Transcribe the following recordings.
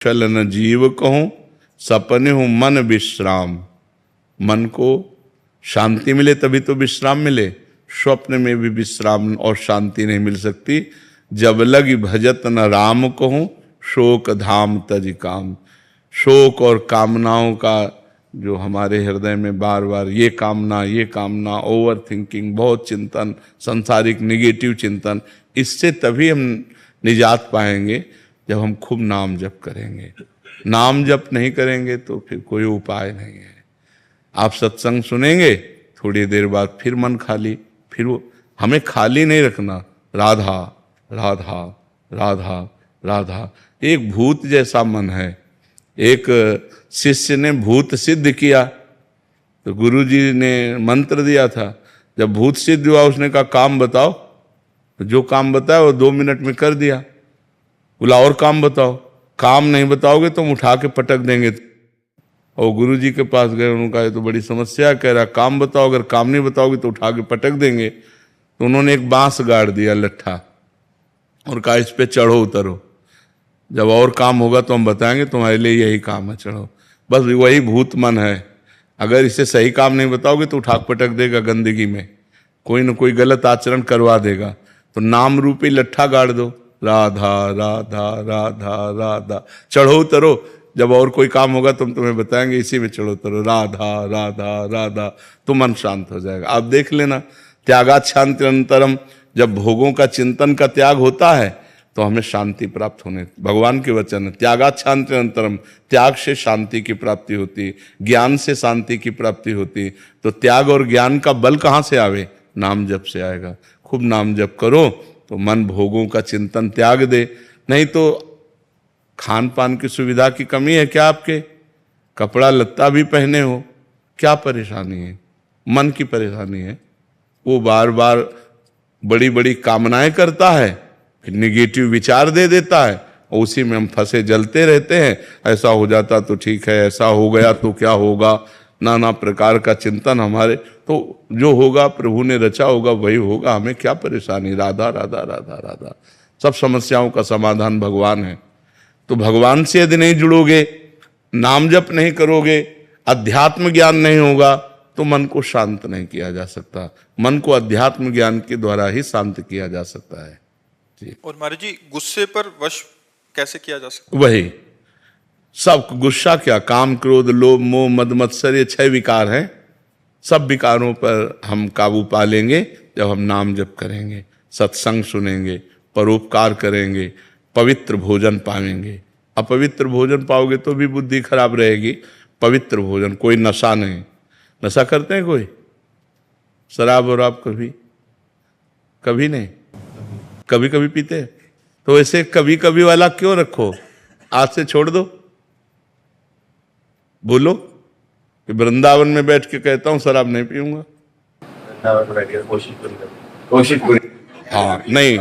चल न जीव कहूँ सपने हूँ मन विश्राम। मन को शांति मिले तभी तो विश्राम मिले। स्वप्न में भी विश्राम और शांति नहीं मिल सकती। जब लगी भजत न राम कहूँ शोक धाम तज काम। शोक और कामनाओं का जो हमारे हृदय में बार बार ये कामना, ओवर थिंकिंग, बहुत चिंतन, संसारिक निगेटिव चिंतन, इससे तभी हम निजात पाएंगे जब हम खूब नाम जप करेंगे। नाम जप नहीं करेंगे तो फिर कोई उपाय नहीं है। आप सत्संग सुनेंगे, थोड़ी देर बाद फिर मन खाली, फिर वो हमें खाली नहीं रखना। राधा राधा राधा राधा। एक भूत जैसा मन है। एक शिष्य ने भूत सिद्ध किया तो गुरुजी ने मंत्र दिया था। जब भूत सिद्ध हुआ उसने कहा काम बताओ, तो जो काम बताया वो 2 मिनट में कर दिया। बोला और काम बताओ। काम नहीं बताओगे तो हम उठा के पटक देंगे। और गुरुजी के पास गए, उन्होंने कहा ये तो बड़ी समस्या, कह रहा काम बताओ, अगर काम नहीं बताओगे तो उठा के पटक देंगे। तो उन्होंने एक बांस गाड़ दिया लट्ठा और कहा इस पे चढ़ो उतरो, जब और काम होगा तो हम बताएंगे, तुम्हारे लिए यही काम है, चढ़ो। बस वही भूत मन है। अगर इसे सही काम नहीं बताओगे तो उठा पटक देगा गंदगी में, कोई न कोई गलत आचरण करवा देगा। तो नाम रूपी लट्ठा गाड़ दो, राधा राधा राधा राधा, चढ़ो उतरो, जब और कोई काम होगा तो हम तुम्हें बताएंगे, इसी में चढ़ो उतरो, राधा राधा राधा, तो मन शांत हो जाएगा। आप देख लेना, त्यागात शांति अंतरम। जब भोगों का चिंतन का त्याग होता है तो हमें शांति प्राप्त होने, भगवान के वचन है, त्यागात शांति अंतरम। त्याग से शांति की प्राप्ति होती, ज्ञान से शांति की प्राप्ति होती। तो त्याग और ज्ञान का बल कहाँ से आवे? नाम जप से आएगा। खूब नाम जप करो तो मन भोगों का चिंतन त्याग दे। नहीं तो खान पान की सुविधा की कमी है क्या आपके? कपड़ा लत्ता भी पहने हो, क्या परेशानी है? मन की परेशानी है। वो बार बार बड़ी बड़ी कामनाएं करता है, फिर निगेटिव विचार दे देता है, और उसी में हम फंसे जलते रहते हैं। ऐसा हो जाता तो ठीक है, ऐसा हो गया तो क्या होगा, नाना प्रकार का चिंतन हमारे। तो जो होगा प्रभु ने रचा होगा वही होगा, हमें क्या परेशानी? राधा राधा राधा राधा। सब समस्याओं का समाधान भगवान है। तो भगवान से यदि नहीं जुड़ोगे, नाम जप नहीं करोगे, अध्यात्म ज्ञान नहीं होगा, तो मन को शांत नहीं किया जा सकता। मन को अध्यात्म ज्ञान के द्वारा ही शांत किया जा सकता है। और महाराज जी, गुस्से पर वश कैसे किया जा सकता? वही सब गुस्सा क्या, काम क्रोध लोभ मोह मद मत्सर, ये 6 विकार हैं। सब विकारों पर हम काबू पा लेंगे जब हम नाम जप करेंगे, सत्संग सुनेंगे, परोपकार करेंगे, पवित्र भोजन पाएंगे। अपवित्र भोजन पाओगे तो भी बुद्धि खराब रहेगी। पवित्र भोजन, कोई नशा नहीं। नशा करते हैं कोई? शराब और आप कभी नहीं, कभी कभी पीते। तो ऐसे कभी कभी वाला क्यों रखो? आज से छोड़ दो। बोलो कि वृंदावन में बैठ के कहता हूं शराब नहीं पीऊंगा। हाँ नहीं,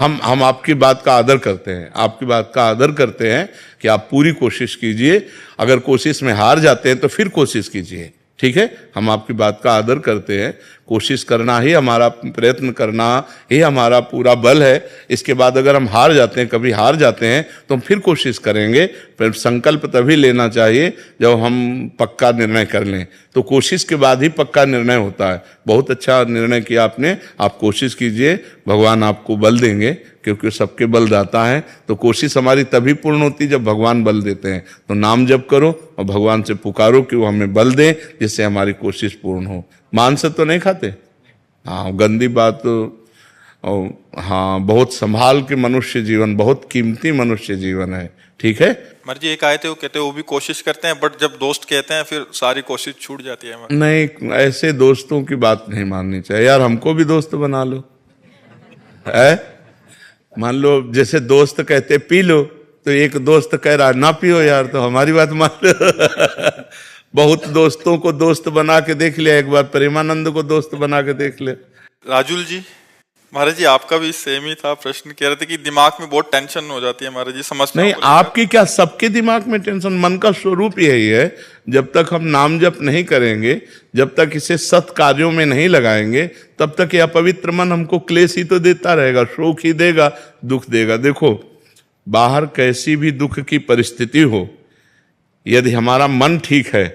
हम आपकी बात का आदर करते हैं, आपकी बात का आदर करते हैं कि आप पूरी कोशिश कीजिए। अगर कोशिश में हार जाते हैं तो फिर कोशिश कीजिए, ठीक है? हम आपकी बात का आदर करते हैं। कोशिश करना ही हमारा, प्रयत्न करना ही हमारा पूरा बल है। इसके बाद अगर हम हार जाते हैं, कभी हार जाते हैं, तो हम फिर कोशिश करेंगे। फिर संकल्प तभी लेना चाहिए जब हम पक्का निर्णय कर लें। तो कोशिश के बाद ही पक्का निर्णय होता है। बहुत अच्छा निर्णय किया आपने, आप कोशिश कीजिए, भगवान आपको बल देंगे, क्योंकि सबके बल दाता है। तो कोशिश हमारी तभी पूर्ण होती जब भगवान बल देते हैं। तो नाम जप करो और भगवान से पुकारो कि वो हमें बल दें, जिससे हमारी कोशिश पूर्ण हो। मांस तो नहीं खाते? हाँ, गंदी बात। हाँ, बहुत संभाल के मनुष्य जीवन, बहुत कीमती मनुष्य जीवन है, ठीक है? मर्जी जी, एक आए थे, वो कहते वो भी कोशिश करते हैं, बट जब दोस्त कहते हैं फिर सारी कोशिश छूट जाती है। नहीं, ऐसे दोस्तों की बात नहीं माननी चाहिए यार। हमको भी दोस्त बना लो, है? मान लो जैसे दोस्त कहते पी लो, तो एक दोस्त कह रहा ना पियो यार, तो हमारी बात मान लो। बहुत दोस्तों को दोस्त बना के देख लिया, एक बार प्रेमानंद को दोस्त बना के देख ले। राजुल जी, महाराज जी आपका भी सेम ही था प्रश्न। कह रहे थे कि दिमाग में बहुत टेंशन हो जाती है महाराज जी, समझ नहीं, आपकी क्या, सबके दिमाग में टेंशन। मन का स्वरूप यही है। जब तक हम नाम जप नहीं करेंगे, जब तक इसे सत् कार्यों में नहीं लगाएंगे, तब तक यह अपवित्र मन हमको क्लेश ही तो देता रहेगा, शोक ही देगा, दुख देगा। देखो, बाहर कैसी भी दुख की परिस्थिति हो, यदि हमारा मन ठीक है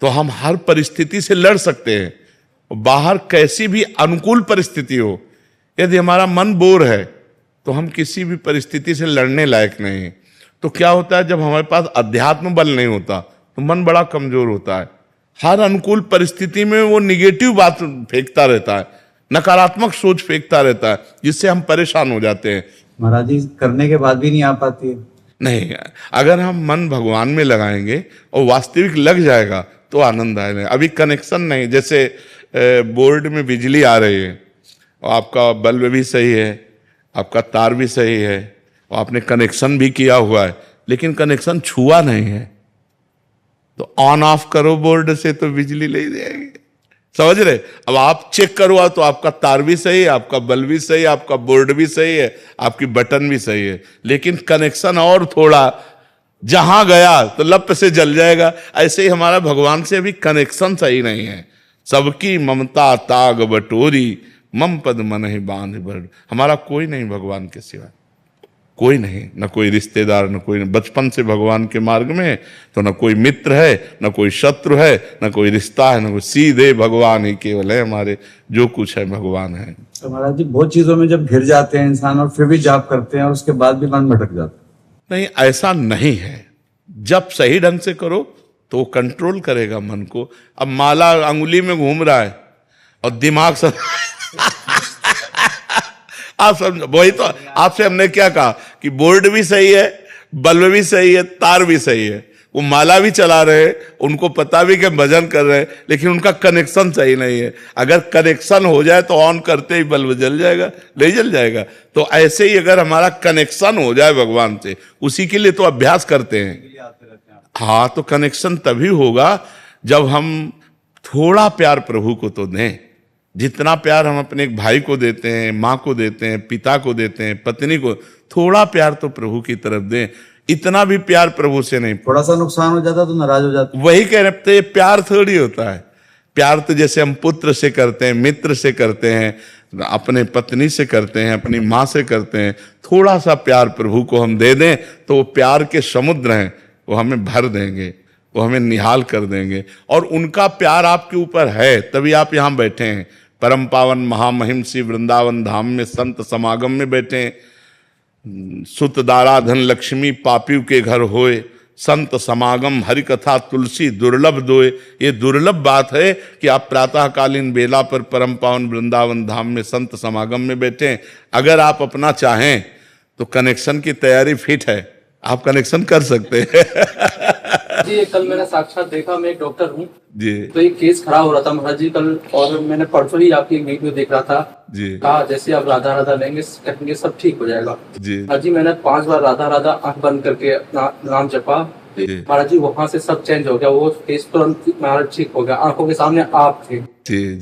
तो हम हर परिस्थिति से लड़ सकते हैं। बाहर कैसी भी अनुकूल परिस्थिति हो, यदि हमारा मन बोर है तो हम किसी भी परिस्थिति से लड़ने लायक नहीं हैं। तो क्या होता है, जब हमारे पास अध्यात्म बल नहीं होता तो मन बड़ा कमजोर होता है। हर अनुकूल परिस्थिति में वो निगेटिव बात फेंकता रहता है, नकारात्मक सोच फेंकता रहता है, जिससे हम परेशान हो जाते हैं। महाराज जी, करने के बाद भी नहीं आ पाती है। नहीं, अगर हम मन भगवान में लगाएंगे और वास्तविक लग जाएगा तो आनंद आएगा। अभी कनेक्शन नहीं, जैसे बोर्ड में बिजली आ रही है और आपका बल्ब भी सही है, आपका तार भी सही है और आपने कनेक्शन भी किया हुआ है, लेकिन कनेक्शन छुआ नहीं है, तो ऑन ऑफ करो बोर्ड से तो बिजली ले जाएगी। समझ रहे? अब आप चेक करवा तो आपका तार भी सही है, आपका बल्ब भी सही है, आपका बोर्ड भी सही है, आपकी बटन भी सही है, लेकिन कनेक्शन और थोड़ा जहां गया तो लप से जल जाएगा। ऐसे ही हमारा भगवान से अभी कनेक्शन सही नहीं है। सबकी ममता ताग बटोरी, मम पद मन ही बांध बड़। हमारा कोई नहीं भगवान के सिवा, कोई नहीं, न कोई रिश्तेदार, न कोई, बचपन से भगवान के मार्ग में है तो न कोई मित्र है, न कोई शत्रु है, न कोई रिश्ता है, न कोई, सीधे भगवान ही केवल है हमारे। जो कुछ है भगवान है। तो महाराज जी, बहुत चीजों में जब घिर जाते हैं इंसान और फिर भी जाप करते हैं और उसके बाद भी मन भटक जाता है। नहीं, ऐसा नहीं है। जब सही ढंग से करो तो कंट्रोल करेगा मन को। अब माला अंगुली में घूम रहा है और दिमाग सब आप समझ, वही तो आपसे हमने क्या कहा कि बोर्ड भी सही है, बल्ब भी सही है, तार भी सही है, वो माला भी चला रहे हैं, उनको पता भी कि भजन कर रहे हैं, लेकिन उनका कनेक्शन सही नहीं है। अगर कनेक्शन हो जाए तो ऑन करते ही बल्ब जल जाएगा, नहीं जल जाएगा। तो ऐसे ही अगर हमारा कनेक्शन हो जाए भगवान से, उसी के लिए तो अभ्यास करते हैं। हाँ, तो कनेक्शन तभी होगा जब हम थोड़ा प्यार प्रभु को तो दें। जितना प्यार हम अपने एक भाई को देते हैं, माँ को देते हैं, पिता को देते हैं, पत्नी को, थोड़ा प्यार तो प्रभु की तरफ दें। इतना भी प्यार प्रभु से नहीं। थोड़ा सा नुकसान हो जाता तो नाराज हो जाते। वही कह रहे थे, प्यार थोड़ी होता है। प्यार तो जैसे हम पुत्र से करते हैं, मित्र से करते हैं, अपने पत्नी से करते हैं, अपनी माँ से करते हैं। थोड़ा सा प्यार प्रभु को हम दे दें तो वो प्यार के समुद्र हैं, वो हमें भर देंगे, वो हमें निहाल कर देंगे। और उनका प्यार आपके ऊपर है, तभी आप यहाँ बैठे हैं। परम पावन महामहिम श्री वृंदावन धाम में संत समागम में बैठे हैं। सुत दारा धन लक्ष्मी पापियों के घर होए, संत समागम हरि कथा तुलसी दुर्लभ दोए। ये दुर्लभ बात है कि आप प्रातःकालीन बेला पर परम पावन वृंदावन धाम में संत समागम में बैठे हैं। अगर आप अपना चाहें तो कनेक्शन की तैयारी फिट है, आप कनेक्शन कर सकते हैं। जी, कल मैंने साक्षात देखा, मैं एक डॉक्टर हूँ जी। तो एक केस खड़ा हो रहा था महाराज जी कल, और मैंने परसों ही आपकी वीडियो देख रहा था जी। कहा जैसे आप राधा राधा लेंगे कहेंगे सब ठीक हो जाएगा। जी महाराज जी, मैंने 5 बार राधा राधा आंख बंद करके अपना नाम जपा, महाराज जी वहां से सब चेंज हो गया। वो केस तुरंत महाराज ठीक हो गया, आंखों के सामने आप थे। जी।